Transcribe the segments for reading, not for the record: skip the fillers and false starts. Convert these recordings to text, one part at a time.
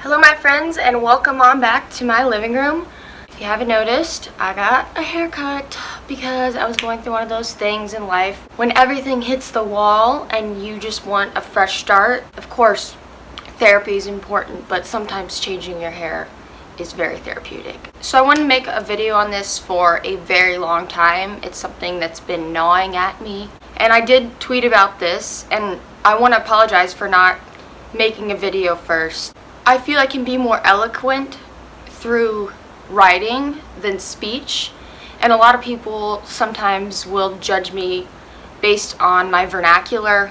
Hello my friends, and welcome on back to my living room. If you haven't noticed, I got a haircut because I was going through one of those things in life when everything hits the wall and you just want a fresh start. Of course, therapy is important, but sometimes changing your hair is very therapeutic. So I want to make a video on this for a very long time. It's something that's been gnawing at me, and I did tweet about this, and I want to apologize for not making a video first. I feel I can be more eloquent through writing than speech, and a lot of people sometimes will judge me based on my vernacular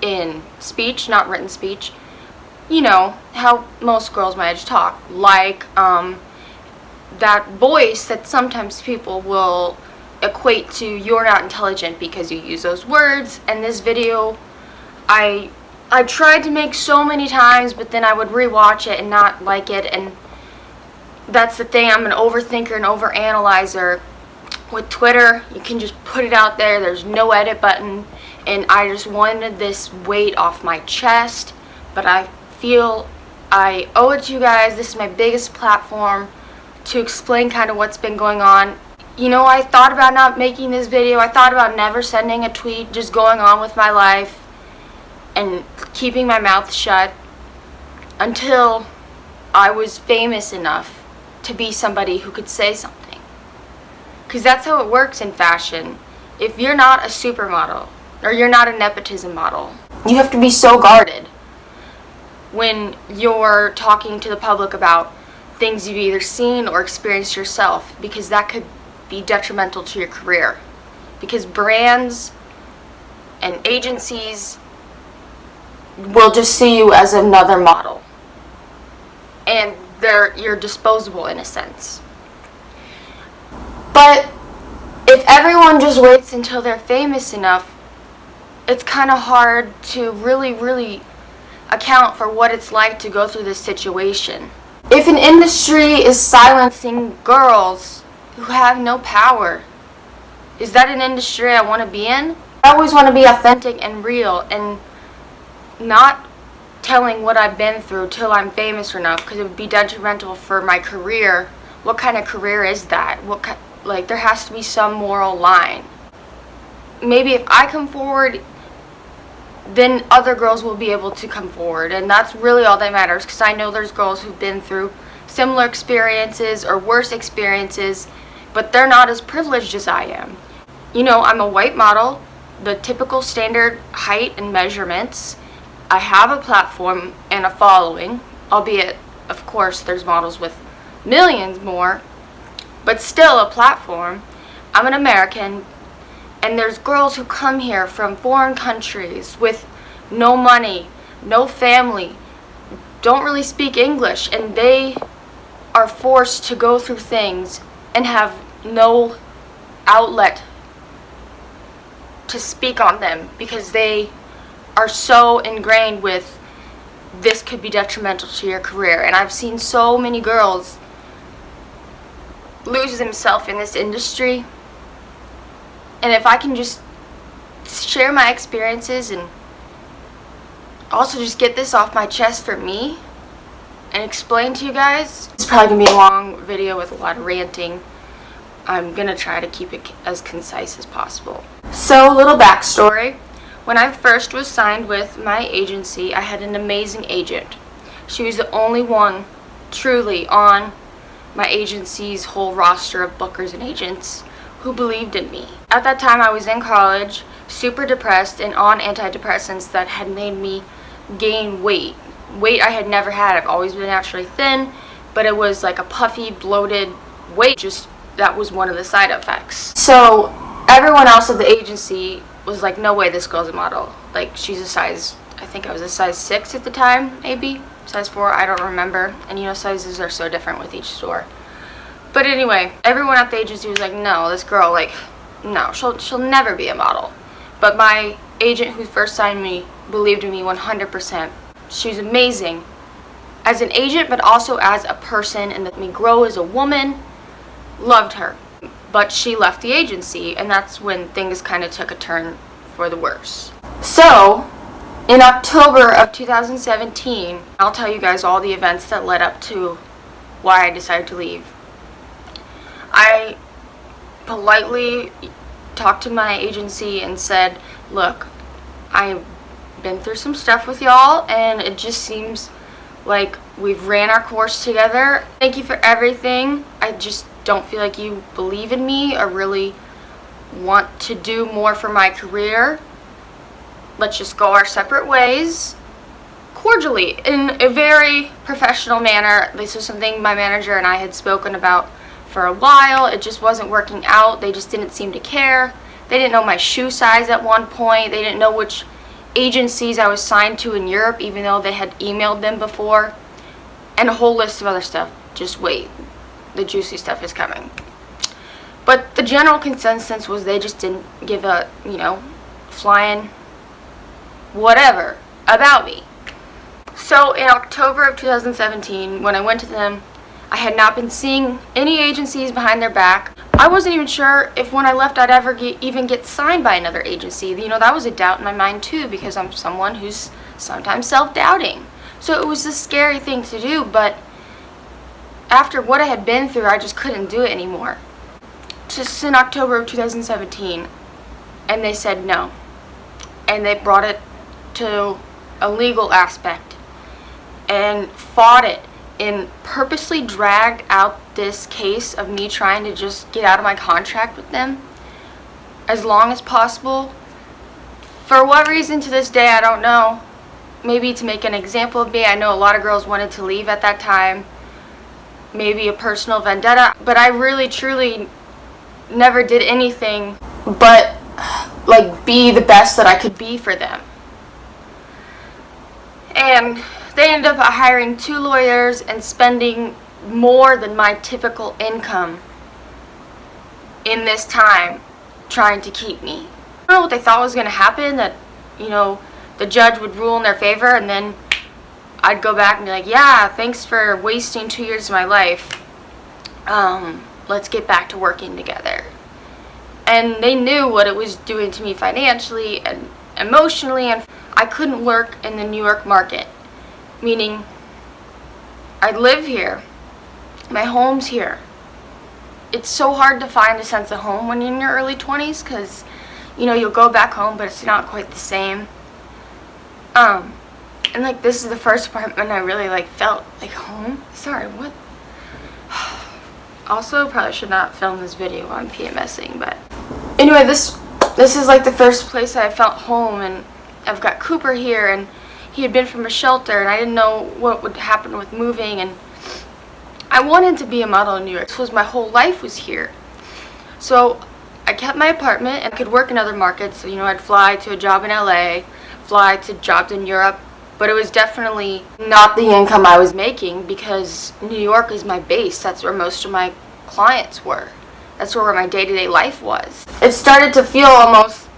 in speech, not written speech. You know, how most girls my age talk, like that voice that sometimes people will equate to you're not intelligent because you use those words. And this video, I tried to make so many times, but then I would rewatch it and not like it, and that's the thing. I'm an overthinker and overanalyzer. With Twitter, you can just put it out there. There's no edit button, and I just wanted this weight off my chest, but I feel I owe it to you guys. This is my biggest platform to explain kind of what's been going on. You know, I thought about not making this video. I thought about never sending a tweet, just going on with my life and keeping my mouth shut until I was famous enough to be somebody who could say something. Because that's how it works in fashion. If you're not a supermodel, or you're not a nepotism model, you have to be so guarded when you're talking to the public about things you've either seen or experienced yourself, because that could be detrimental to your career. Because brands and agencies will just see you as another model, and you're disposable in a sense. But if everyone just waits until they're famous enough, it's kind of hard to really account for what it's like to go through this situation. If an industry is silencing girls who have no power, is that an industry I want to be in? I always want to be authentic and real, and not telling what I've been through till I'm famous enough, because it would be detrimental for my career. What kind of career is that? Like, there has to be some moral line. Maybe if I come forward, then other girls will be able to come forward, and that's really all that matters, because I know there's girls who've been through similar experiences or worse experiences, but they're not as privileged as I am. You know, I'm a white model, the typical standard height and measurements. I have a platform and a following, albeit, of course, there's models with millions more, but still a platform. I'm an American, and there's girls who come here from foreign countries with no money, no family, don't really speak English, and they are forced to go through things and have no outlet to speak on them because they are so ingrained with this could be detrimental to your career. And I've seen so many girls lose themselves in this industry, and if I can just share my experiences and also just get this off my chest for me and explain to you guys. It's probably gonna be a long video with a lot of ranting. I'm gonna try to keep it as concise as possible. So, a little backstory. When I first was signed with my agency, I had an amazing agent. She was the only one truly on my agency's whole roster of bookers and agents who believed in me. At that time, I was in college, super depressed, and on antidepressants that had made me gain weight. Weight I had never had. I've always been naturally thin, but it was like a puffy, bloated weight. Just that was one of the side effects. So everyone else at the agency was like, no way, this girl's a model. Like, she's a size, I think I was a size 6 at the time, maybe. Size 4, I don't remember. And you know, sizes are so different with each store. But anyway, everyone at the agency was like, no, this girl, like, no, she'll never be a model. But my agent who first signed me believed in me 100%. She was amazing as an agent, but also as a person, and let me grow as a woman. Loved her. But she left the agency, and that's when things kind of took a turn for the worse. So, In October of 2017, I'll tell you guys all the events that led up to why I decided to leave. I politely talked to my agency and said, look, I've been through some stuff with y'all and it just seems like we've ran our course together. Thank you for everything. I just don't feel like you believe in me or really want to do more for my career. Let's just go our separate ways. Cordially, in a very professional manner. This was something my manager and I had spoken about for a while. It just wasn't working out. They just didn't seem to care. They didn't know my shoe size at one point. They didn't know which agencies I was signed to in Europe, even though they had emailed them before. And a whole list of other stuff. Just wait. The juicy stuff is coming. But the general consensus was they just didn't give a, flying whatever about me. So in October of 2017, when I went to them, I had not been seeing any agencies behind their back. I wasn't even sure if when I left I'd ever even get signed by another agency. That was a doubt in my mind too, because I'm someone who's sometimes self-doubting. So it was a scary thing to do, but after what I had been through, I just couldn't do it anymore. Just in October of 2017, and they said no. And they brought it to a legal aspect and fought it and purposely dragged out this case of me trying to just get out of my contract with them as long as possible. For what reason to this day, I don't know. Maybe to make an example of me. I know a lot of girls wanted to leave at that time. Maybe a personal vendetta. But I really, truly never did anything but be the best that I could be for them. And they ended up hiring 2 lawyers and spending more than my typical income in this time trying to keep me. I don't know what they thought was going to happen, that, the judge would rule in their favor and then I'd go back and be like, yeah, thanks for wasting 2 years of my life. Let's get back to working together. And they knew what it was doing to me financially and emotionally, and I couldn't work in the New York market. Meaning, I live here. My home's here. It's so hard to find a sense of home when you're in your early 20s because, you'll go back home, but it's not quite the same. And, this is the first apartment I really, felt like home. Sorry, what? Also, probably should not film this video while I'm PMSing, but... Anyway, this is, the first place I felt home, and I've got Cooper here, and he had been from a shelter, and I didn't know what would happen with moving, and I wanted to be a model in New York. This was my whole life was here. So I kept my apartment and could work in other markets. So, I'd fly to a job in LA, fly to jobs in Europe, but it was definitely not the income I was making because New York is my base. That's where most of my clients were. That's where my day-to-day life was. It started to feel almost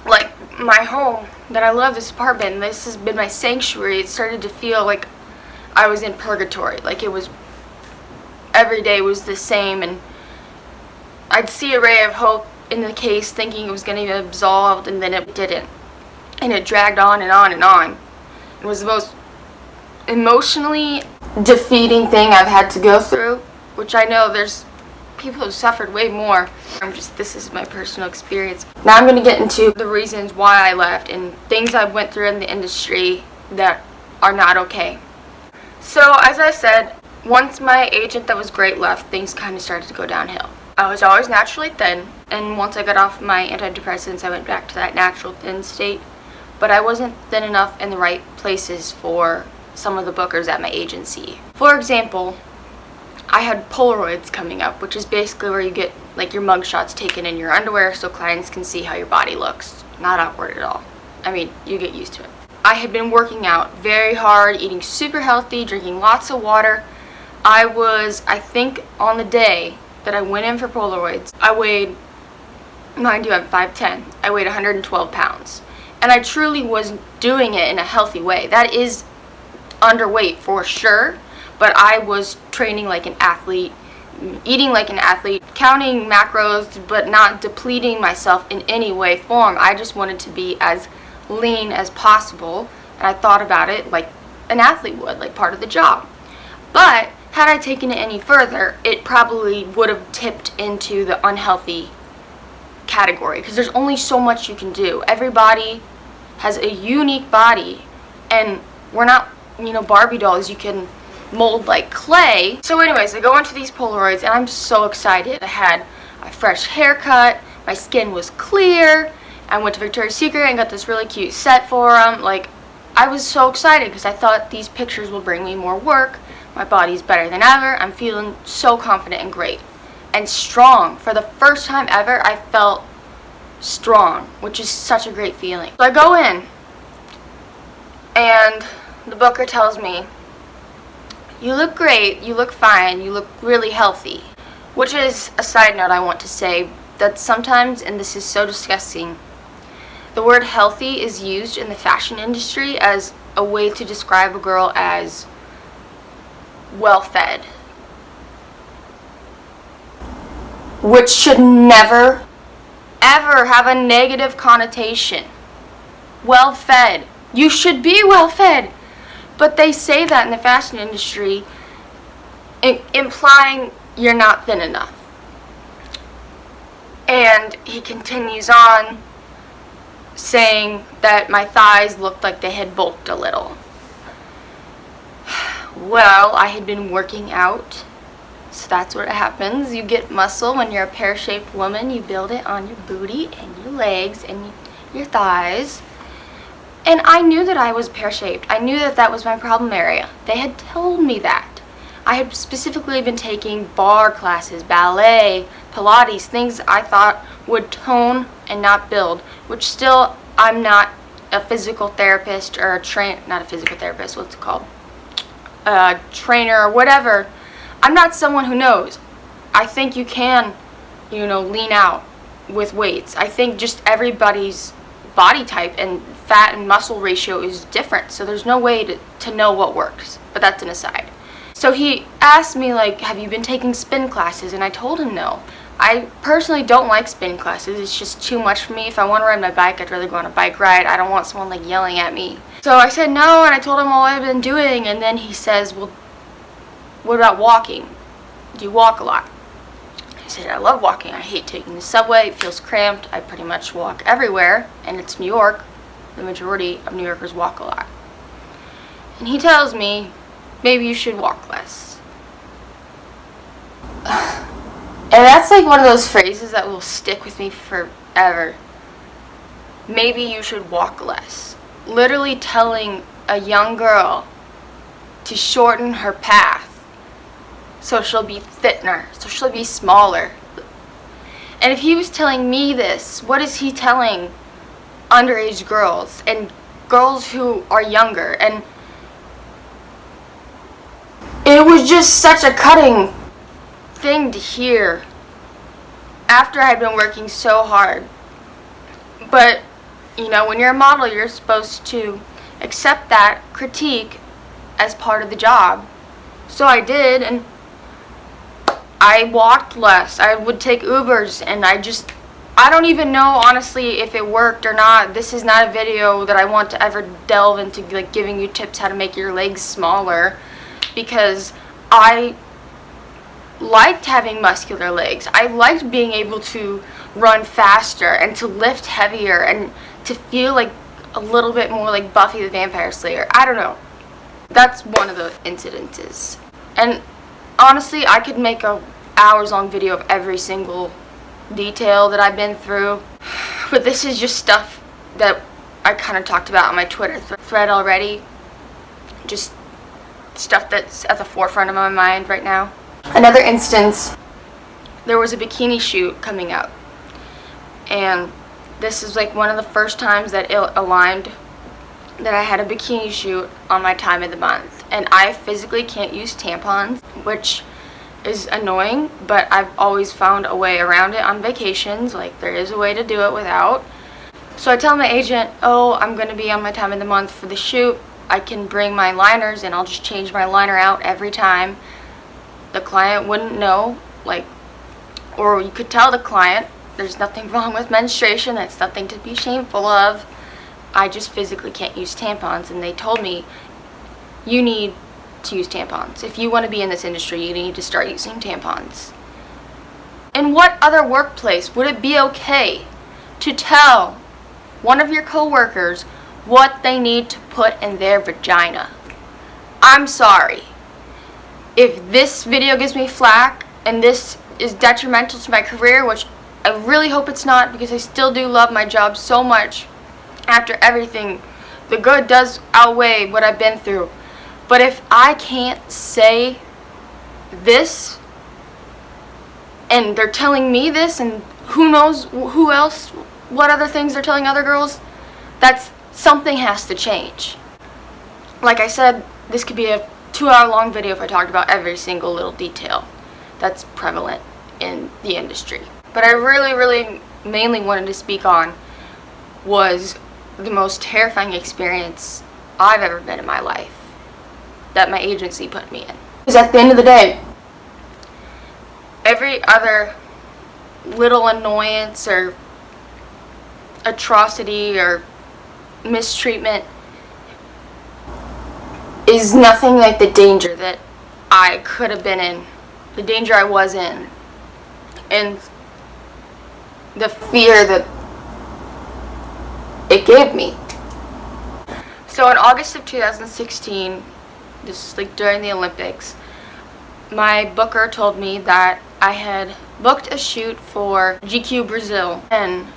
like my home, that I love this apartment. This has been my sanctuary. It started to feel like I was in purgatory. Like it was, every day was the same, and I'd see a ray of hope in the case thinking it was going to be absolved, and then it didn't. And it dragged on and on and on. It was the most emotionally defeating thing I've had to go through, which I know there's people who suffered way more. This is my personal experience. Now I'm going to get into the reasons why I left and things I went through in the industry that are not okay. So as I said, once my agent that was great left, things kind of started to go downhill. I was always naturally thin, and once I got off my antidepressants, I went back to that natural thin state. But I wasn't thin enough in the right places for some of the bookers at my agency. For example, I had Polaroids coming up, which is basically where you get your mug shots taken in your underwear so clients can see how your body looks. Not awkward at all. I mean, you get used to it. I had been working out very hard, eating super healthy, drinking lots of water. I think on the day that I went in for Polaroids, I weighed, mind you, I'm 5'10". I weighed 112 pounds. And I truly was doing it in a healthy way. That is underweight for sure, but I was training like an athlete, eating like an athlete, counting macros, but not depleting myself in any way, form. I just wanted to be as lean as possible, and I thought about it like an athlete would, like part of the job. But had I taken it any further, it probably would have tipped into the unhealthy category, because there's only so much you can do. Everybody has a unique body, and we're not, Barbie dolls you can mold like clay. So anyways, I go into these Polaroids, and I'm so excited. I had a fresh haircut, my skin was clear, I went to Victoria's Secret and got this really cute set for them. Like, I was so excited because I thought these pictures will bring me more work. My body's better than ever. I'm feeling so confident and great and strong. For the first time ever, I felt strong, which is such a great feeling. So I go in, and the booker tells me, "You look great, you look fine, you look really healthy." Which is a side note I want to say, that sometimes, and this is so disgusting, the word healthy is used in the fashion industry as a way to describe a girl as well-fed, which should never, ever have a negative connotation. Well-fed. You should be well-fed. But they say that in the fashion industry, implying you're not thin enough. And he continues on saying that my thighs looked like they had bulked a little. Well, I had been working out, so that's what happens. You get muscle when you're a pear-shaped woman. You build it on your booty and your legs and your thighs. And I knew that I was pear-shaped. I knew that that was my problem area. They had told me that. I had specifically been taking barre classes, ballet, Pilates, things I thought would tone and not build, which still, I'm not a physical therapist or not a physical therapist, what's it called? A trainer or whatever. I'm not someone who knows. I think you can, lean out with weights. I think just everybody's body type and fat and muscle ratio is different, so there's no way to know what works, but that's an aside. So he asked me, like, have you been taking spin classes? And I told him no. I personally don't like spin classes. It's just too much for me. If I want to ride my bike, I'd rather go on a bike ride. I don't want someone, like, yelling at me. So I said no, and I told him all I've been doing, and then he says, well, what about walking? Do you walk a lot? I said, I love walking. I hate taking the subway. It feels cramped. I pretty much walk everywhere, and it's New York. The majority of New Yorkers walk a lot. And he tells me, maybe you should walk less. And that's like one of those phrases that will stick with me forever. Maybe you should walk less. Literally telling a young girl to shorten her path so she'll be thinner, so she'll be smaller. And if he was telling me this, what is he telling underage girls and girls who are younger? And it was just such a cutting thing to hear after I had been working so hard. But, when you're a model, you're supposed to accept that critique as part of the job. So I did, and I walked less. I would take Ubers, and I don't even know, honestly, if it worked or not. This is not a video that I want to ever delve into, like, giving you tips how to make your legs smaller, because I liked having muscular legs. I liked being able to run faster and to lift heavier and to feel like a little bit more like Buffy the Vampire Slayer. I don't know. That's one of the incidences. And honestly, I could make a hours-long video of every single detail that I've been through. But this is just stuff that I kind of talked about on my Twitter thread already. Just stuff that's at the forefront of my mind right now. Another instance, there was a bikini shoot coming up, and this is like one of the first times that it aligned that I had a bikini shoot on my time of the month, and I physically can't use tampons, which is annoying, but I've always found a way around it on vacations. Like, there is a way to do it without. So I tell my agent, oh, I'm going to be on my time of the month for the shoot. I can bring my liners and I'll just change my liner out every time. The client wouldn't know, like, or you could tell the client there's nothing wrong with menstruation, that's nothing to be shameful of. I just physically can't use tampons, and they told me, you need to use tampons. If you want to be in this industry, you need to start using tampons. In what other workplace would it be okay to tell one of your coworkers what they need to put in their vagina? I'm sorry. If this video gives me flack and this is detrimental to my career, which I really hope it's not, because I still do love my job so much after everything, the good does outweigh what I've been through. But if I can't say this, and they're telling me this, and who knows who else, what other things they're telling other girls, that's something has to change. Like I said, this could be a 2-hour-long video if I talked about every single little detail that's prevalent in the industry. But I really mainly wanted to speak on was the most terrifying experience I've ever been in my life that my agency put me in. Because at the end of the day, every other little annoyance or atrocity or mistreatment is nothing like the danger that I could have been in, the danger I was in, and the fear that it gave me. So in August of 2016, this is like during the Olympics, my booker told me that I had booked a shoot for GQ Brazil, and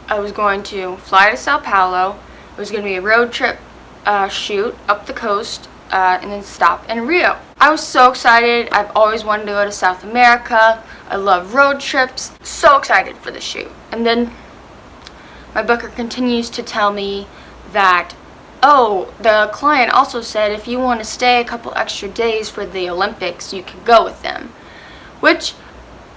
I was going to fly to Sao Paulo. It was going to be a road trip shoot up the coast, and then stop in Rio. I was so excited. I've always wanted to go to South America. I love road trips. So excited for the shoot. And then my booker continues to tell me that, oh, the client also said if you want to stay a couple extra days for the Olympics, you could go with them. Which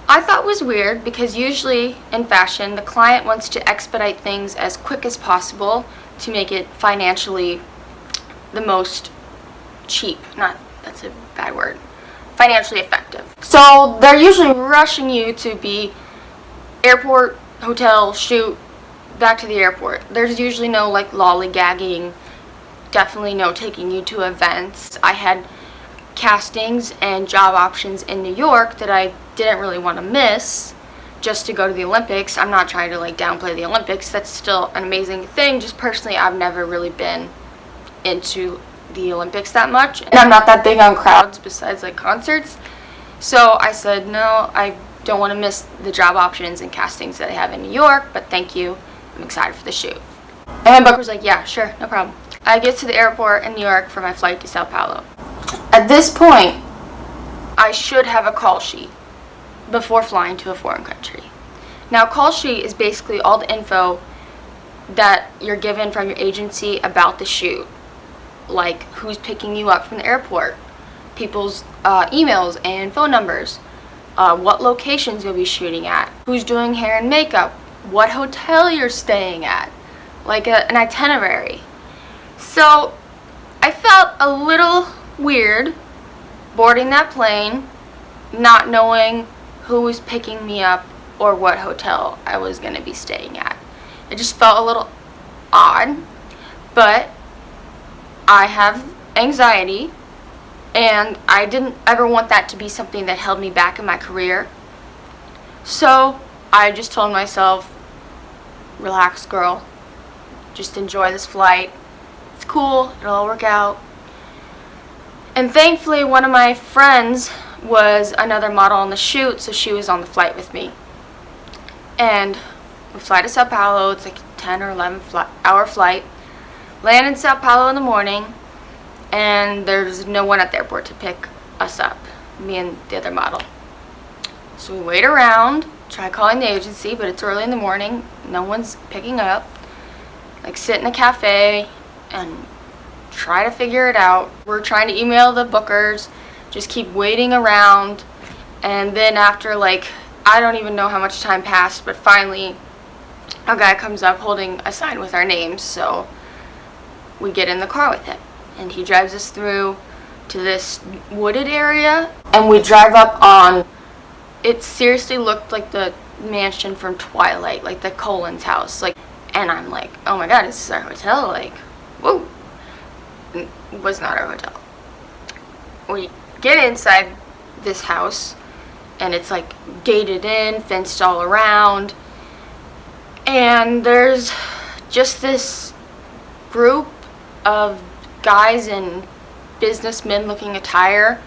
I thought was weird, because usually in fashion, the client wants to expedite things as quick as possible to make it financially the most cheap. That's a bad word. Financially effective. So they're usually rushing you to be airport, hotel, shoot, back to the airport. There's usually no like lollygagging, definitely no taking you to events. I had castings and job options in New York that I didn't really want to miss just to go to the Olympics. I'm not trying to like downplay the Olympics. That's still an amazing thing. Just personally, I've never really been into the Olympics that much, and I'm not that big on crowds besides like concerts. So I said, no, I don't want to miss the job options and castings that I have in New York, but thank you. I'm excited for the shoot. And my booker was like, yeah, sure, no problem. I get to the airport in New York for my flight to Sao Paulo. At this point, I should have a call sheet before flying to a foreign country. Now, call sheet is basically all the info that you're given from your agency about the shoot. Like who's picking you up from the airport, people's emails and phone numbers, what locations you'll be shooting at, who's doing hair and makeup, what hotel you're staying at, like an itinerary. So I felt a little weird boarding that plane, not knowing who was picking me up or what hotel I was going to be staying at. It just felt a little odd, but I have anxiety, and I didn't ever want that to be something that held me back in my career. So I just told myself, relax, girl. Just enjoy this flight. It's cool. It'll all work out. And thankfully, one of my friends was another model on the shoot, so she was on the flight with me. And we fly to Sao Paulo. It's like a 10 or 11 hour flight. Land in Sao Paulo in the morning, and there's no one at the airport to pick us up, me and the other model. So we wait around, try calling the agency, but it's early in the morning, no one's picking up. Like sit in a cafe and try to figure it out. We're trying to email the bookers, just keep waiting around, and then after like, I don't even know how much time passed, but finally a guy comes up holding a sign with our names, so we get in the car with him, and he drives us through to this wooded area, and we drive up on, it seriously looked like the mansion from Twilight, like the Colin's house. Like, And I'm like, oh my god, is this our hotel? Like, whoa. It was not our hotel. We get inside this house, and it's like gated in, fenced all around, and there's just this group of guys in businessmen looking attire,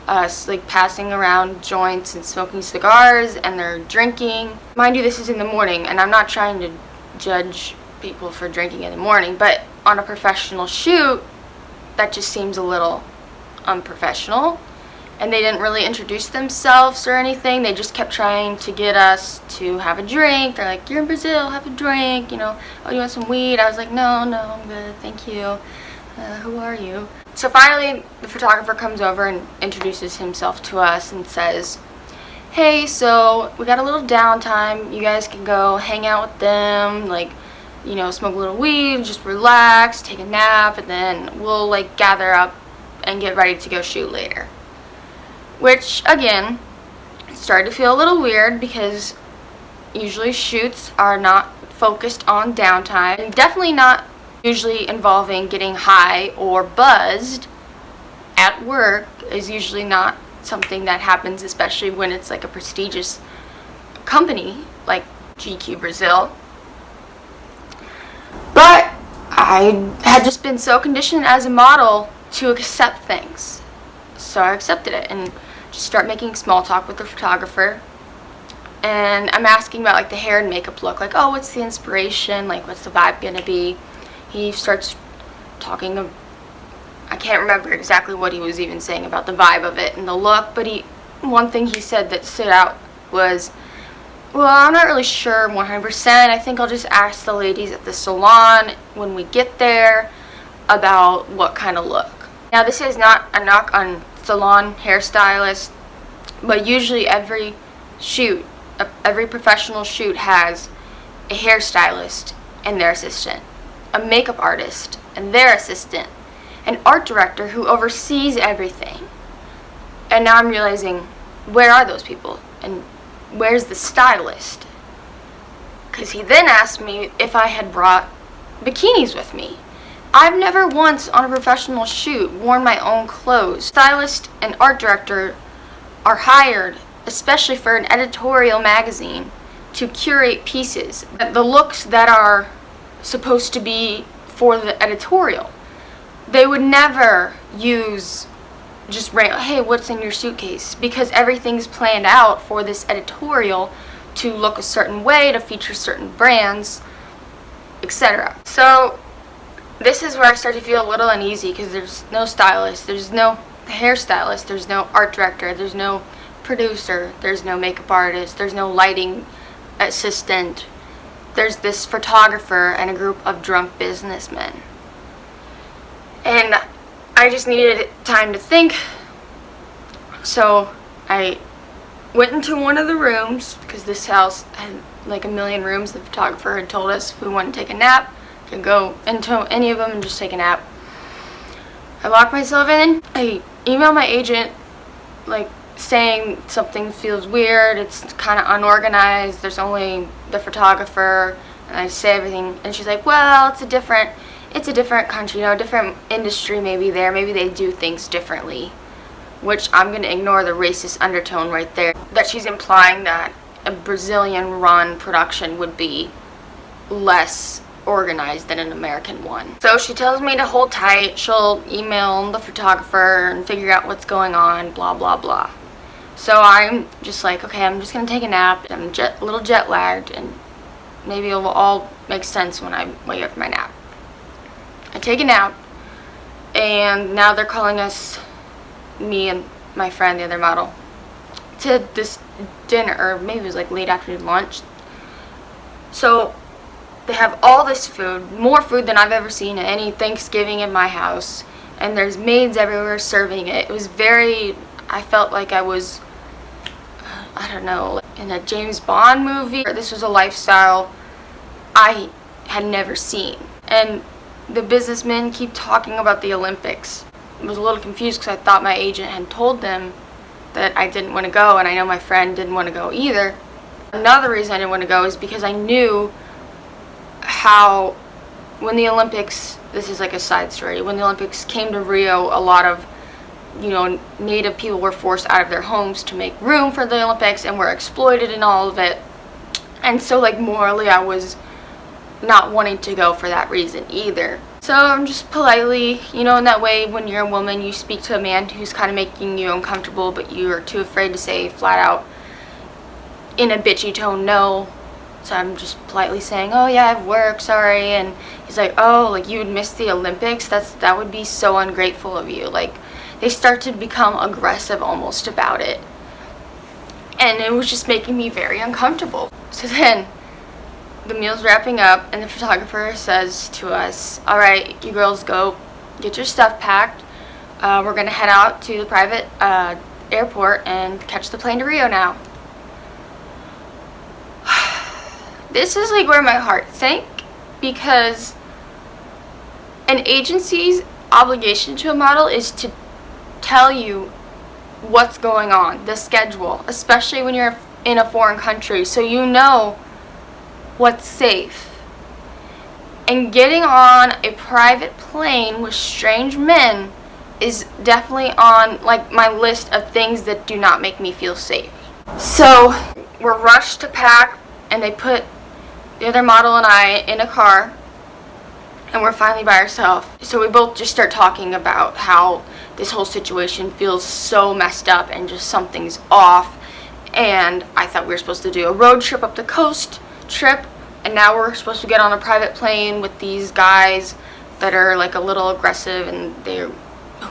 like passing around joints and smoking cigars, and they're drinking. Mind you, this is in the morning, and I'm not trying to judge people for drinking in the morning, but on a professional shoot, that just seems a little unprofessional. And they didn't really introduce themselves or anything. They just kept trying to get us to have a drink. They're like, you're in Brazil, have a drink, you know. Oh, you want some weed? I was like, no, I'm good, thank you. Who are you? So finally, the photographer comes over and introduces himself to us and says, hey, so we got a little downtime. You guys can go hang out with them, like, you know, smoke a little weed, just relax, take a nap, and then we'll, like, gather up and get ready to go shoot later. Which, again, started to feel a little weird because usually shoots are not focused on downtime. Definitely not usually involving getting high or buzzed at work is usually not something that happens, especially when it's like a prestigious company like GQ Brazil. But I had just been so conditioned as a model to accept things. So I accepted it and just start making small talk with the photographer. And I'm asking about like the hair and makeup look, like, oh, what's the inspiration, like what's the vibe gonna be? He starts talking of, I can't remember exactly what he was even saying about the vibe of it and the look, but one thing he said that stood out was, well, I'm not really sure 100%. I think I'll just ask the ladies at the salon when we get there about what kind of look. Now, this is not a knock on salon hairstylists, but usually every shoot, every professional shoot has a hairstylist and their assistant, a makeup artist and their assistant, an art director who oversees everything. And now I'm realizing, where are those people? And where's the stylist? Because he then asked me if I had brought bikinis with me. I've never once on a professional shoot worn my own clothes. Stylist and art director are hired, especially for an editorial magazine, to curate pieces, the looks that are supposed to be for the editorial. They would never use just hey, what's in your suitcase? Because everything's planned out for this editorial to look a certain way, to feature certain brands, etc. So this is where I start to feel a little uneasy, because there's no stylist, there's no hairstylist, there's no art director, there's no producer, there's no makeup artist, there's no lighting assistant. There's this photographer and a group of drunk businessmen. And I just needed time to think. So I went into one of the rooms, because this house had like a million rooms. The photographer had told us if we wanted to take a nap, we could go into any of them and just take a nap. I locked myself in. I emailed my agent, like, saying something feels weird, it's kind of unorganized, there's only the photographer, and I say everything, and she's like, well, it's a different country, you know, a different industry maybe there, maybe they do things differently, which I'm going to ignore the racist undertone right there, that she's implying that a Brazilian-run production would be less organized than an American one. So she tells me to hold tight, she'll email the photographer and figure out what's going on, blah, blah, blah. So I'm just like, okay, I'm just going to take a nap. I'm a little jet lagged, and maybe it will all make sense when I wake up from my nap. I take a nap, and now they're calling us, me and my friend, the other model, to this dinner, or maybe it was like late afternoon lunch. So they have all this food, more food than I've ever seen at any Thanksgiving in my house, and there's maids everywhere serving it. It was I felt like I was, I don't know, in a James Bond movie. This was a lifestyle I had never seen. And the businessmen keep talking about the Olympics. I was a little confused because I thought my agent had told them that I didn't want to go, and I know my friend didn't want to go either. Another reason I didn't want to go is because I knew how when the Olympics, this is like a side story, when the Olympics came to Rio, a lot of, you know, Native people were forced out of their homes to make room for the Olympics and were exploited in all of it. And so, like, morally, I was not wanting to go for that reason either. So I'm just politely, you know, in that way, when you're a woman, you speak to a man who's kind of making you uncomfortable, but you're too afraid to say flat out in a bitchy tone no. So I'm just politely saying, oh yeah, I have work, sorry. And he's like, oh, like, you would miss the Olympics? That would be so ungrateful of you. Like, they start to become aggressive almost about it. And it was just making me very uncomfortable. So then the meal's wrapping up, and the photographer says to us, all right, you girls go get your stuff packed. We're going to head out to the private airport and catch the plane to Rio now. This is like where my heart sank, because an agency's obligation to a model is to tell you what's going on, the schedule, especially when you're in a foreign country, so you know what's safe. And getting on a private plane with strange men is definitely on, like, my list of things that do not make me feel safe. So we're rushed to pack, and they put the other model and I in a car, and we're finally by ourselves. So we both just start talking about how this whole situation feels so messed up and just something's off. And I thought we were supposed to do a road trip up the coast trip, and now we're supposed to get on a private plane with these guys that are like a little aggressive, and they're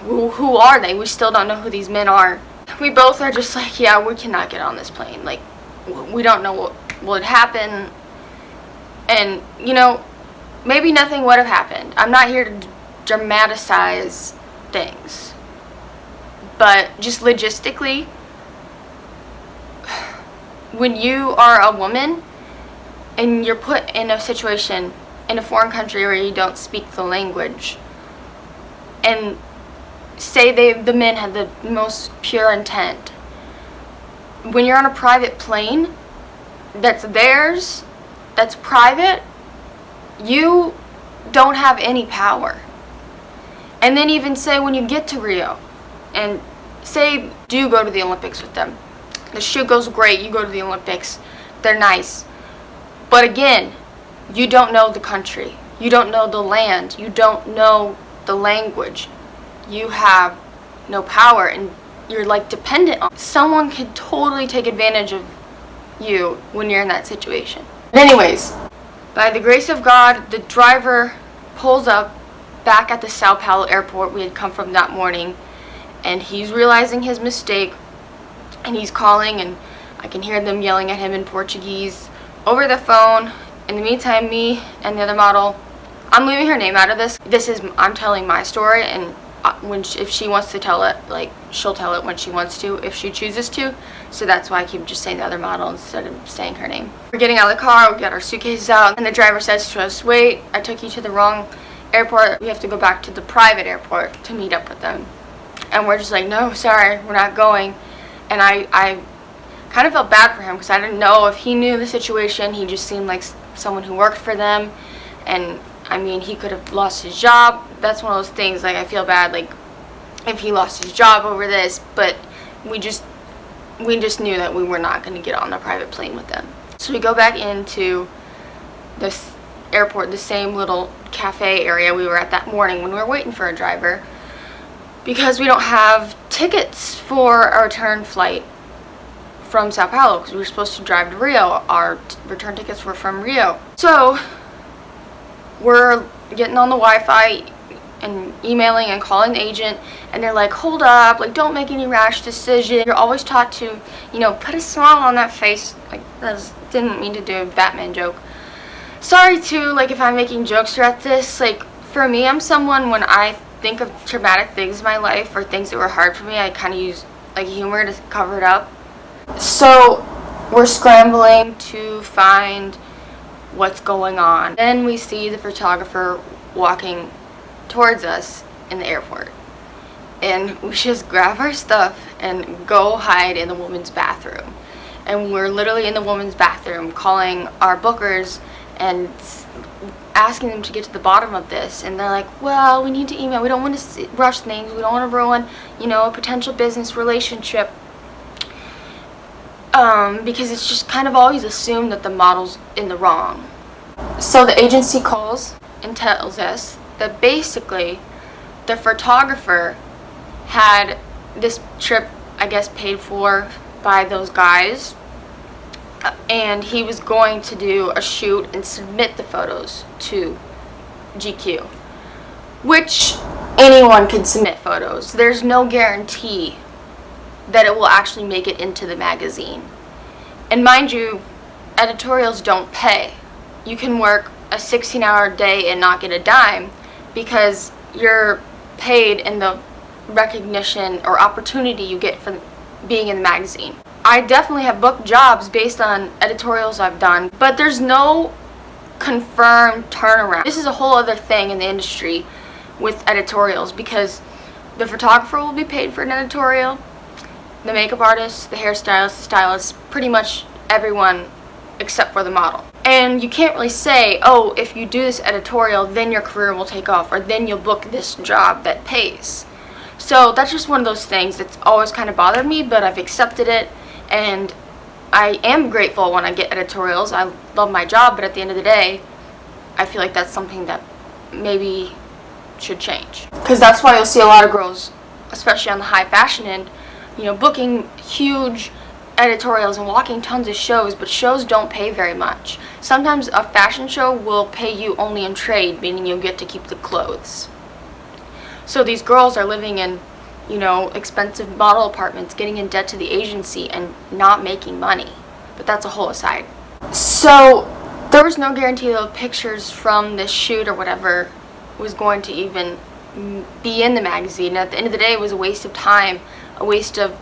who are they? We still don't know who these men are. We both are just like, yeah, we cannot get on this plane. Like, we don't know what would happen. And, you know, maybe nothing would have happened. I'm not here to dramatize things. But just logistically, when you are a woman and you're put in a situation in a foreign country where you don't speak the language, and say the men had the most pure intent, when you're on a private plane that's theirs, that's private, you don't have any power. And then even say when you get to Rio, and say do go to the Olympics with them, the shoot goes great, you go to the Olympics, they're nice, but again, you don't know the country, you don't know the land, you don't know the language, you have no power, and you're like dependent on someone. Could totally take advantage of you when you're in that situation. But anyways, by the grace of God, the driver pulls up back at the Sao Paulo airport we had come from that morning, and he's realizing his mistake, and he's calling, and I can hear them yelling at him in Portuguese over the phone. In the meantime, me and the other model, I'm leaving her name out of this. I'm telling my story, and if she wants to tell it, like, she'll tell it when she wants to, if she chooses to. So that's why I keep just saying the other model instead of saying her name. We're getting out of the car, we got our suitcases out, and the driver says to us, wait, I took you to the wrong airport. We have to go back to the private airport to meet up with them. And we're just like, no, sorry, we're not going. And I kind of felt bad for him, because I didn't know if he knew the situation. He just seemed like someone who worked for them, and I mean, he could have lost his job. That's one of those things, like, I feel bad, like, if he lost his job over this, but we just knew that we were not going to get on a private plane with them. So we go back into this airport, the same little cafe area we were at that morning when we were waiting for a driver, because we don't have tickets for a return flight from Sao Paulo, because we were supposed to drive to Rio. Our return tickets were from Rio. So we're getting on the Wi-Fi and emailing and calling the agent, and they're like, hold up, like, don't make any rash decision. You're always taught to, you know, put a smile on that face. Like, didn't mean to do a Batman joke. Sorry too, like, if I'm making jokes throughout this. Like, for me, I'm someone, when I think of traumatic things in my life or things that were hard for me, I kind of use, like, humor to cover it up. So we're scrambling to find what's going on. Then we see the photographer walking towards us in the airport, and we just grab our stuff and go hide in the woman's bathroom. And we're literally in the woman's bathroom calling our bookers and asking them to get to the bottom of this, and they're like, well, we need to email, we don't want to rush things, we don't want to ruin, a potential business relationship, because it's just kind of always assumed that the model's in the wrong. So the agency calls and tells us that basically the photographer had this trip, I guess, paid for by those guys, and he was going to do a shoot and submit the photos to GQ, which anyone can submit photos. There's no guarantee that it will actually make it into the magazine. And mind you, editorials don't pay. You can work a 16-hour day and not get a dime because you're paid in the recognition or opportunity you get from being in the magazine. I definitely have booked jobs based on editorials I've done, but there's no confirmed turnaround. This is a whole other thing in the industry with editorials, because the photographer will be paid for an editorial, the makeup artist, the hairstylist, the stylist, pretty much everyone except for the model. And you can't really say, oh, if you do this editorial, then your career will take off, or then you'll book this job that pays. So that's just one of those things that's always kind of bothered me, but I've accepted it, and I am grateful when I get editorials. I love my job, but at the end of the day, I feel like that's something that maybe should change. Because that's why you'll see a lot of girls, especially on the high fashion end, booking huge editorials and walking tons of shows, but shows don't pay very much. Sometimes a fashion show will pay you only in trade, meaning you'll get to keep the clothes. So these girls are living in, expensive model apartments, getting in debt to the agency and not making money. But that's a whole aside. So there was no guarantee that the pictures from this shoot or whatever was going to even be in the magazine. At the end of the day, it was a waste of time, a waste of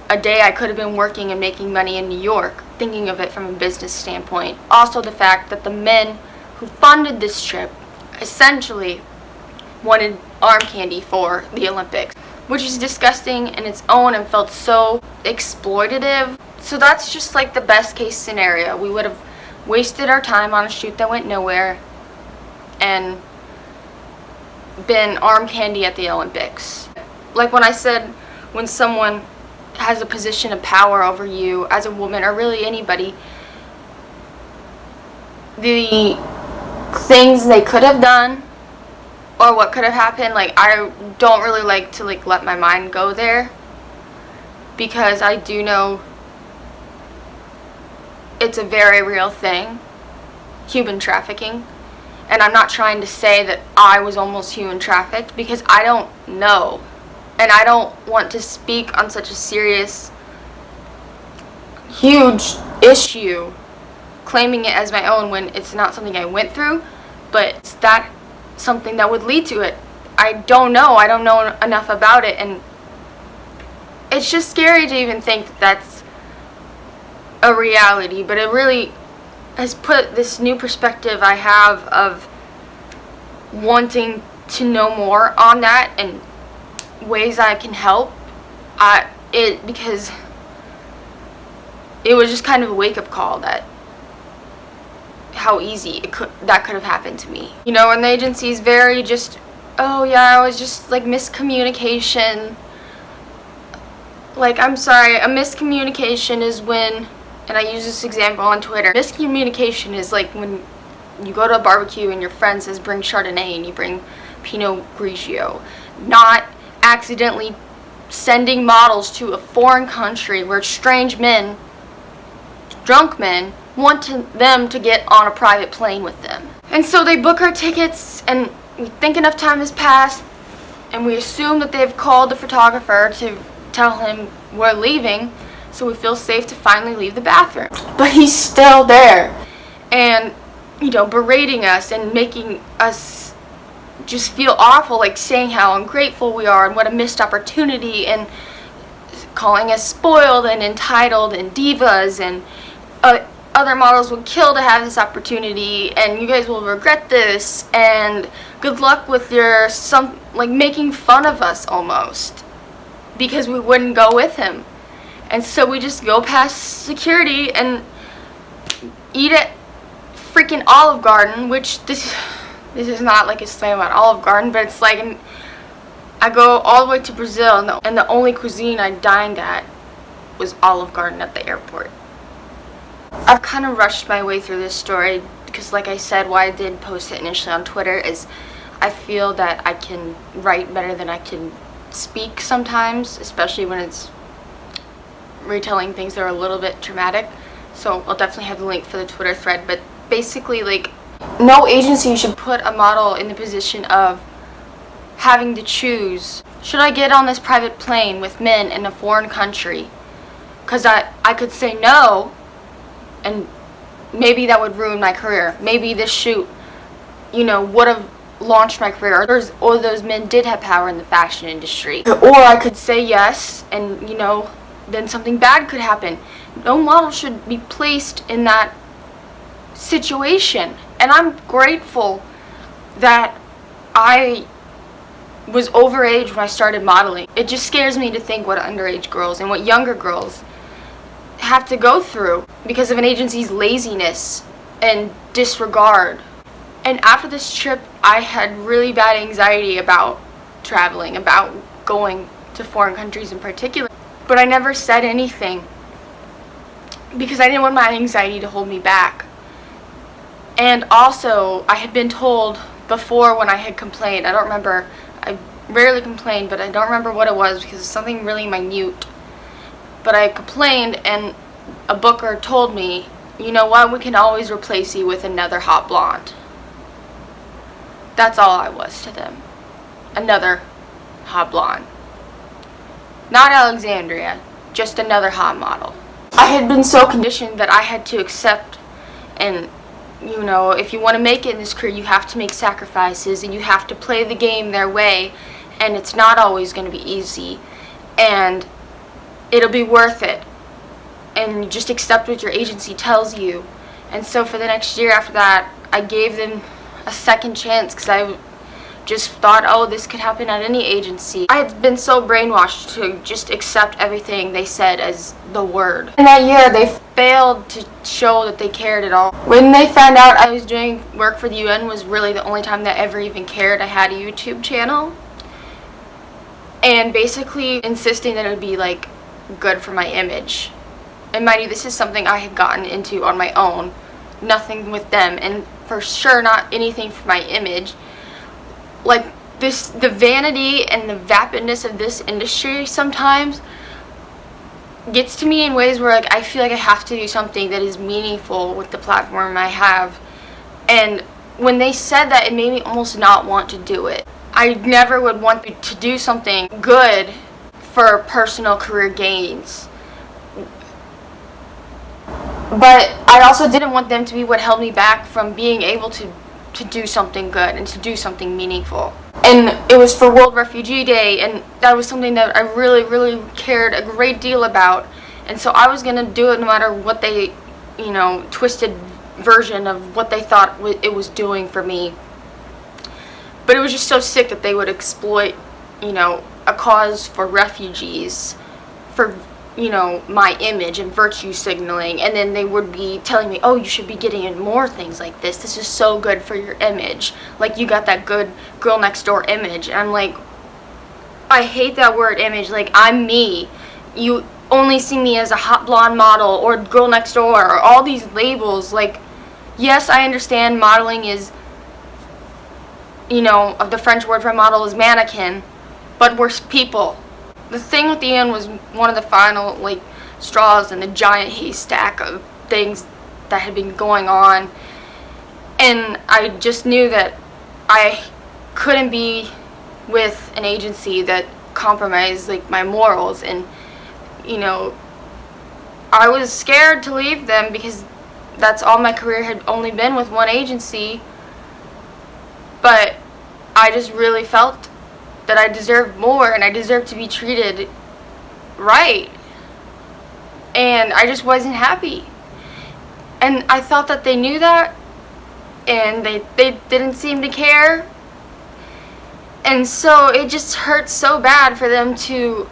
a day I could have been working and making money in New York, thinking of it from a business standpoint. Also the fact that the men who funded this trip essentially wanted arm candy for the Olympics, which is disgusting in its own and felt so exploitative. So that's just like the best case scenario. We would have wasted our time on a shoot that went nowhere and been arm candy at the Olympics. Like when I said, when someone has a position of power over you as a woman, or really anybody, the things they could have done or what could have happened, I don't really like to let my mind go there, because I do know it's a very real thing, human trafficking. And I'm not trying to say that I was almost human trafficked, because I don't know. And I don't want to speak on such a serious, huge issue, claiming it as my own when it's not something I went through, but it's that something that would lead to it. I don't know enough about it, and it's just scary to even think that that's a reality. But it really has put this new perspective I have of wanting to know more on that and ways I can help because it was just kind of a wake-up call that how easy that could have happened to me. And the agency is very just, oh yeah, it was just miscommunication. I'm sorry, a miscommunication is when, and I use this example on Twitter, miscommunication is when you go to a barbecue and your friend says bring Chardonnay and you bring Pinot Grigio, not accidentally sending models to a foreign country where strange men, drunk men, want them to get on a private plane with them. And so they book our tickets, and we think enough time has passed, and we assume that they've called the photographer to tell him we're leaving, so we feel safe to finally leave the bathroom. But he's still there, and berating us and making us just feel awful, saying how ungrateful we are and what a missed opportunity, and calling us spoiled and entitled and divas, and other models would kill to have this opportunity, and you guys will regret this, and good luck with your making fun of us almost because we wouldn't go with him. And so we just go past security and eat at freaking Olive Garden, which this is not like a slam on Olive Garden, but it's like I go all the way to Brazil, and the only cuisine I dined at was Olive Garden at the airport. I've kind of rushed my way through this story because, like I said, why I did post it initially on Twitter is I feel that I can write better than I can speak sometimes, especially when it's retelling things that are a little bit traumatic. So I'll definitely have the link for the Twitter thread, but basically, like, no agency should put a model in the position of having to choose, should I get on this private plane with men in a foreign country? Because I could say no, and maybe that would ruin my career. Maybe this shoot, would have launched my career, or those men did have power in the fashion industry. Or I could say yes, and, then something bad could happen. No model should be placed in that situation. And I'm grateful that I was overage when I started modeling. It just scares me to think what underage girls and what younger girls have to go through because of an agency's laziness and disregard. And after this trip, I had really bad anxiety about traveling, about going to foreign countries in particular. But I never said anything because I didn't want my anxiety to hold me back. And also, I had been told before when I had complained, I rarely complained, but I don't remember what it was because it's something really minute. But I complained, and a booker told me, you know what, we can always replace you with another hot blonde. That's all I was to them. Another hot blonde. Not Alexandria, just another hot model. I had been so conditioned that I had to accept, and if you want to make it in this career, you have to make sacrifices and you have to play the game their way, and it's not always going to be easy, and it'll be worth it, and you just accept what your agency tells you. And so for the next year after that, I gave them a second chance because I just thought, oh, this could happen at any agency. I had been so brainwashed to just accept everything they said as the word. In that year, they failed to show that they cared at all. When they found out I was doing work for the UN was really the only time that I ever even cared I had a YouTube channel. And basically insisting that it would be, like, good for my image. And mind you, this is something I had gotten into on my own. Nothing with them, and for sure not anything for my image. Like, the vanity and the vapidness of this industry sometimes gets to me in ways where, like, I feel like I have to do something that is meaningful with the platform I have. And when they said that, it made me almost not want to do it. I never would want to do something good for personal career gains. But I also didn't want them to be what held me back from being able to do something good and to do something meaningful. And it was for World Refugee Day, and that was something that I really, really cared a great deal about. And so I was going to do it no matter what they, twisted version of what they thought it was doing for me. But it was just so sick that they would exploit, a cause for refugees for my image and virtue signaling, and then they would be telling me, oh, you should be getting in more things like this. This is so good for your image. Like, you got that good girl next door image. And I'm like, I hate that word image. Like, I'm me. You only see me as a hot blonde model or girl next door or all these labels. Like, yes, I understand modeling is, the French word for model is mannequin, but we're people. The thing with the UN was one of the final, straws in the giant haystack of things that had been going on. And I just knew that I couldn't be with an agency that compromised, my morals. And, I was scared to leave them because that's all my career had only been with one agency. But I just really felt that I deserved more, and I deserved to be treated right. And I just wasn't happy. And I thought that they knew that, and they didn't seem to care. And so it just hurt so bad for them to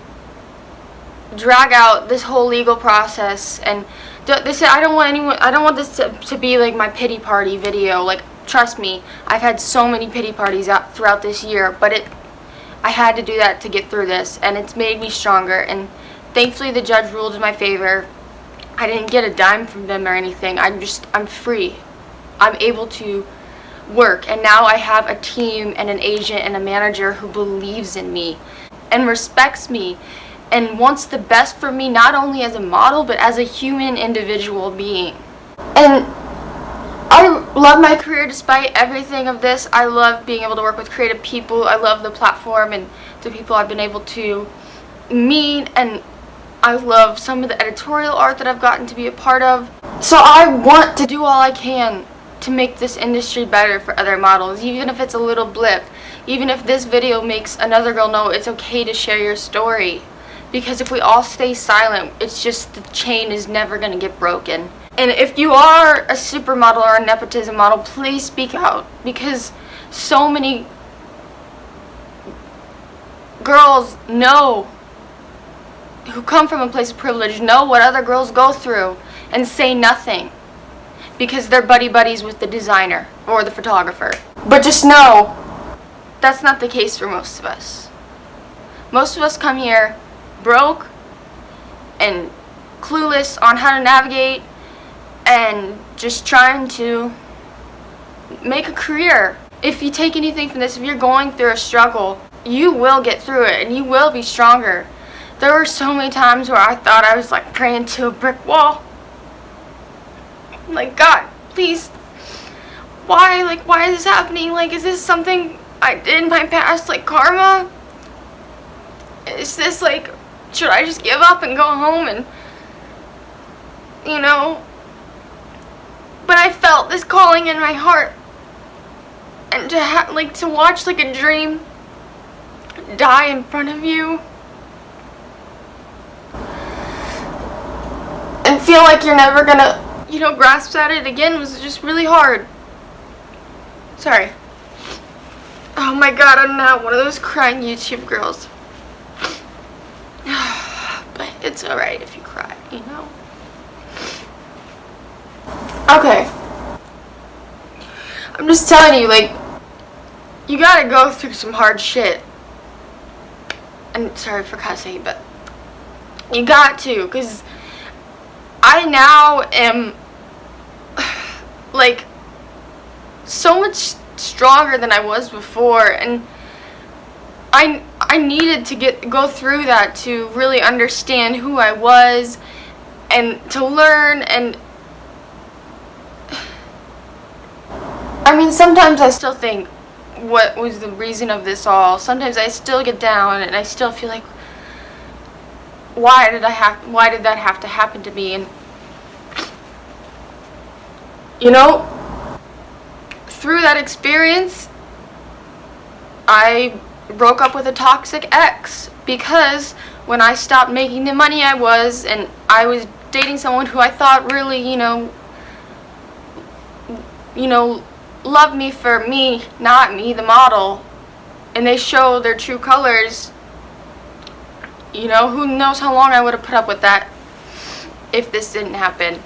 drag out this whole legal process. And I don't want this to be like my pity party video. Like, trust me, I've had so many pity parties out throughout this year, but I had to do that to get through this, and it's made me stronger. And thankfully the judge ruled in my favor. I didn't get a dime from them or anything. I'm free. I'm able to work, and now I have a team and an agent and a manager who believes in me and respects me and wants the best for me, not only as a model but as a human individual being. And I love my career despite everything of this. I love being able to work with creative people. I love the platform and the people I've been able to meet, and I love some of the editorial art that I've gotten to be a part of. So I want to do all I can to make this industry better for other models, even if it's a little blip. Even if this video makes another girl know it's okay to share your story. Because if we all stay silent, it's just the chain is never going to get broken. And if you are a supermodel or a nepotism model, please speak out. Because so many girls know, who come from a place of privilege, know what other girls go through and say nothing because they're buddies with the designer or the photographer. But just know, that's not the case for most of us. Most of us come here broke and clueless on how to navigate and just trying to make a career. If you take anything from this, if you're going through a struggle, you will get through it and you will be stronger. There were so many times where I thought I was like praying to a brick wall. Like, God, please, why is this happening? Like, is this something I did in my past, like karma? Is this like, should I just give up and go home and, you know? But I felt this calling in my heart, and to watch like a dream die in front of you and feel like you're never gonna, grasp at it again was just really hard. Sorry. Oh my God, I'm not one of those crying YouTube girls. But it's alright if you cry, Okay. I'm just telling you, like, you gotta go through some hard shit. And sorry for cussing, but you got to, because I now am like so much stronger than I was before, and I needed to go through that to really understand who I was and to learn. And I mean, sometimes I still think, what was the reason of this all? Sometimes I still get down and I still feel like, why did that have to happen to me? And through that experience, I broke up with a toxic ex because when I stopped making the money I was, and I was dating someone who I thought really, loved me for me, not me, the model, and they show their true colors, who knows how long I would have put up with that if this didn't happen.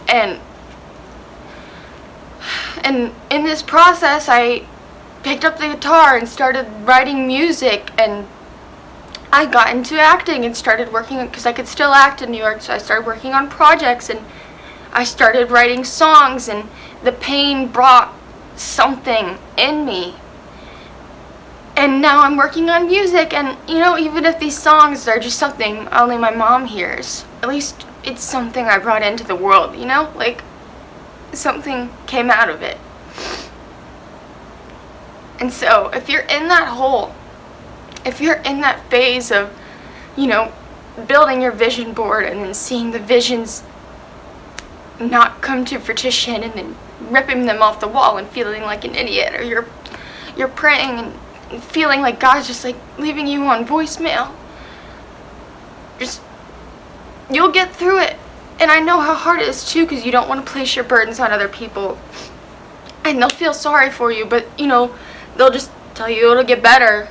And in this process, I picked up the guitar and started writing music, and I got into acting and started working, because I could still act in New York, so I started working on projects, and I started writing songs, and the pain brought something in me. And now I'm working on music, and even if these songs are just something only my mom hears, at least it's something I brought into the world, like something came out of it. And so if you're in that hole, if you're in that phase of, building your vision board and then seeing the visions not come to fruition and then ripping them off the wall and feeling like an idiot, or you're praying and feeling like God's just like leaving you on voicemail, you'll get through it. And I know how hard it is too, because you don't want to place your burdens on other people, and they'll feel sorry for you, but they'll just tell you it'll get better.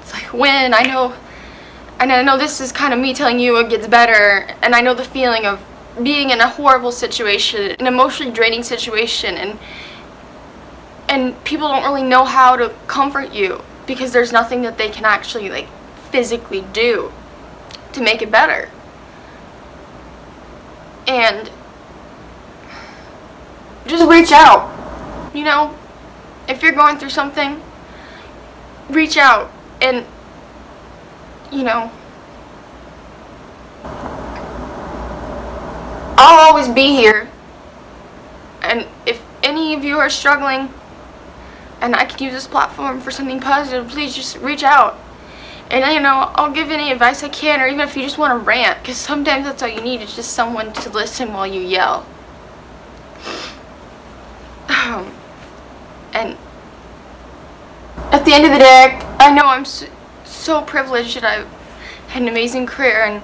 It's like, when? I know And I know this is kind of me telling you it gets better, and I know the feeling of being in a horrible situation, an emotionally draining situation, and people don't really know how to comfort you because there's nothing that they can actually like physically do to make it better. And just reach out. You know, if you're going through something, reach out. And you know, I'll always be here. And if any of you are struggling and I can use this platform for something positive, please just reach out. And you know, I'll give any advice I can, or even if you just want to rant, because sometimes that's all you need is just someone to listen while you yell. And at the end of the day, I know I'm so privileged that I've had an amazing career, and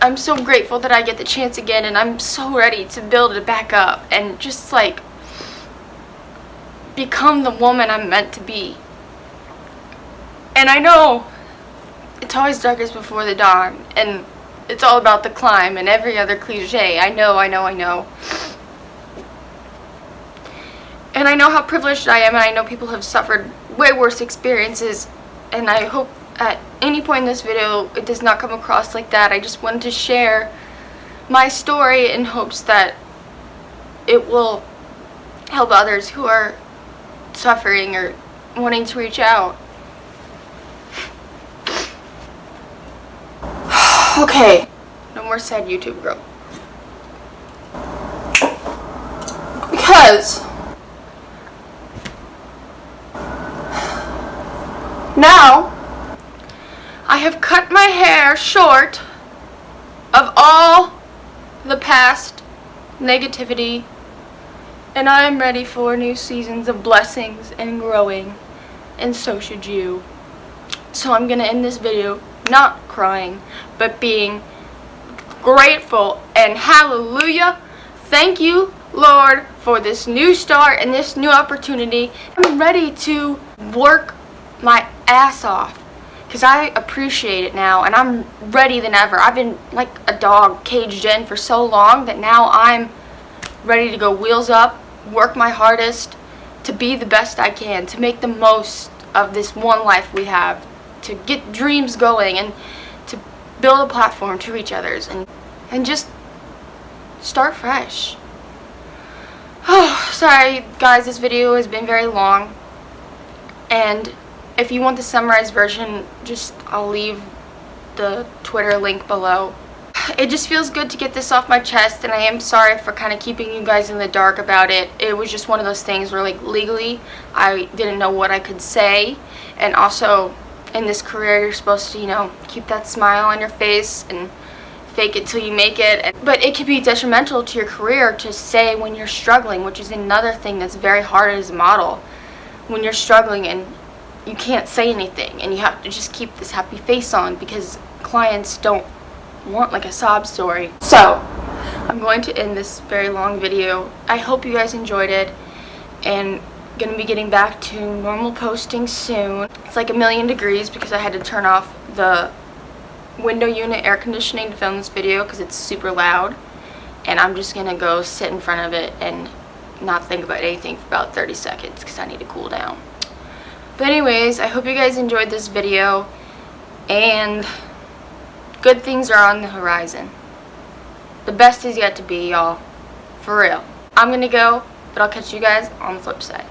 I'm so grateful that I get the chance again, and I'm so ready to build it back up and just like become the woman I'm meant to be. And I know it's always darkest before the dawn, and it's all about the climb and every other cliche. I know. And I know how privileged I am, and I know people have suffered way worse experiences, and I hope at any point in this video it does not come across like that. I just wanted to share my story in hopes that it will help others who are suffering or wanting to reach out. Okay, no more sad YouTube girl. Because now I have cut my hair short of all the past negativity, and I am ready for new seasons of blessings and growing, and so should you. So I'm gonna end this video not crying, but being grateful and hallelujah. Thank you, Lord, for this new start and this new opportunity. I'm ready to work my ass off because I appreciate it now, and I'm ready than ever. I've been like a dog caged in for so long that now I'm ready to go wheels up, work my hardest to be the best I can, to make the most of this one life we have, to get dreams going, and to build a platform to reach others, and just start fresh. Oh, sorry guys, this video has been very long, and if you want the summarized version, I'll leave the Twitter link below. It just feels good to get this off my chest, and I am sorry for kind of keeping you guys in the dark about it. It was just one of those things where, like, legally I didn't know what I could say, and also in this career you're supposed to, you know, keep that smile on your face and fake it till you make it. But it can be detrimental to your career to say when you're struggling, which is another thing that's very hard as a model. When you're struggling and you can't say anything, and you have to just keep this happy face on because clients don't want like a sob story. So I'm going to end this very long video. I hope you guys enjoyed it, and gonna be getting back to normal posting soon. It's like 1,000,000 degrees because I had to turn off the window unit air conditioning to film this video because it's super loud, and I'm just gonna go sit in front of it and not think about anything for about 30 seconds because I need to cool down. But anyways, I hope you guys enjoyed this video, and good things are on the horizon. The best is yet to be, y'all. For real. I'm gonna go, but I'll catch you guys on the flip side.